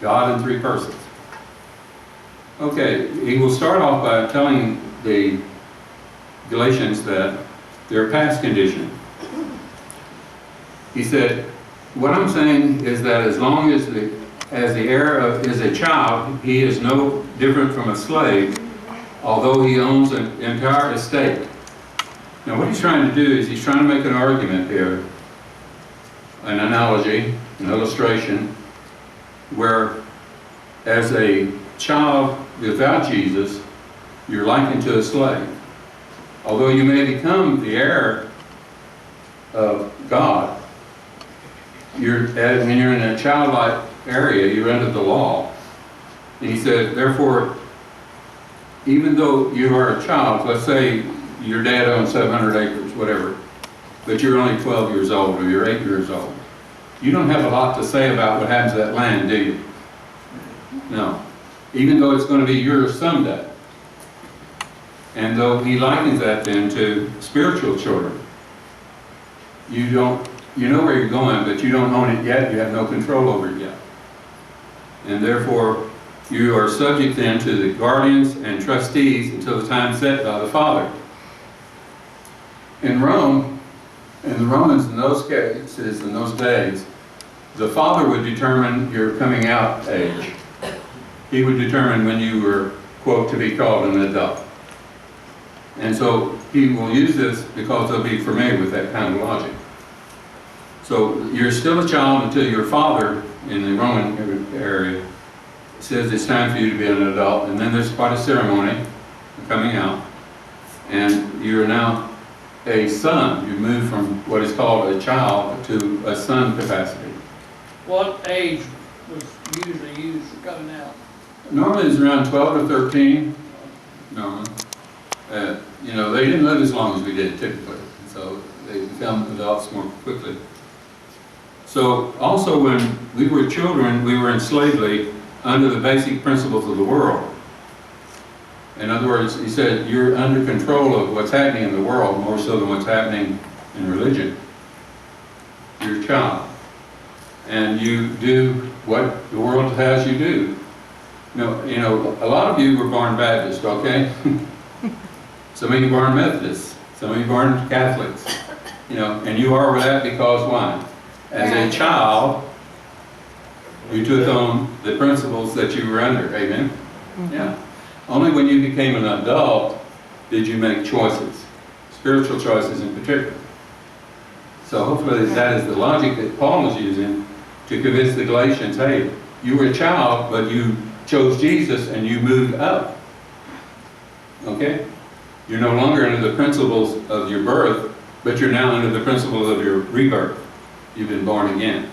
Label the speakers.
Speaker 1: God in three persons. Okay, he will start off by telling the Galatians that their past condition. He said, what I'm saying is that as long as the heir is a child, he is no different from a slave, although he owns an entire estate. Now what he's trying to do is he's trying to make an argument here, an analogy, an illustration, where as a child without Jesus, you're likened to a slave. Although you may become the heir of God, when you're in a childlike area, you're under the law. And he said, therefore, even though you are a child, let's say your dad owns 700 acres, whatever, but you're only 12 years old or you're 8 years old, you don't have a lot to say about what happens to that land, do you? No. Even though it's going to be yours someday. And though he likens that then to spiritual children. You know where you're going, but you don't own it yet, you have no control over it yet. And therefore, you are subject then to the guardians and trustees until the time set by the Father. In Rome, in the Romans in those cases, in those days, the Father would determine your coming out age. He would determine when you were, quote, to be called an adult. And so he will use this because they'll be familiar with that kind of logic. So you're still a child until your father in the Roman area says it's time for you to be an adult, and then there's quite a ceremony of coming out, and you're now a son. You move from what is called a child to a son capacity.
Speaker 2: What age was usually used for coming out?
Speaker 1: Normally it's around 12 to 13. Normally. They didn't live as long as we did typically, so they become adults more quickly. So also when we were children, we were in slavery under the basic principles of the world. In other words, he said, you're under control of what's happening in the world more so than what's happening in religion. You're a child. And you do what the world has you do. A lot of you were born Baptist, okay? Some of you born Methodists, some of you born Catholics, and you are that because why? As a child, you took on the principles that you were under, amen? Mm-hmm. Yeah. Only when you became an adult did you make choices, spiritual choices in particular. So hopefully that is the logic that Paul is using to convince the Galatians, hey, you were a child, but you chose Jesus and you moved up. Okay? You're no longer under the principles of your birth, but you're now under the principles of your rebirth. You've been born again.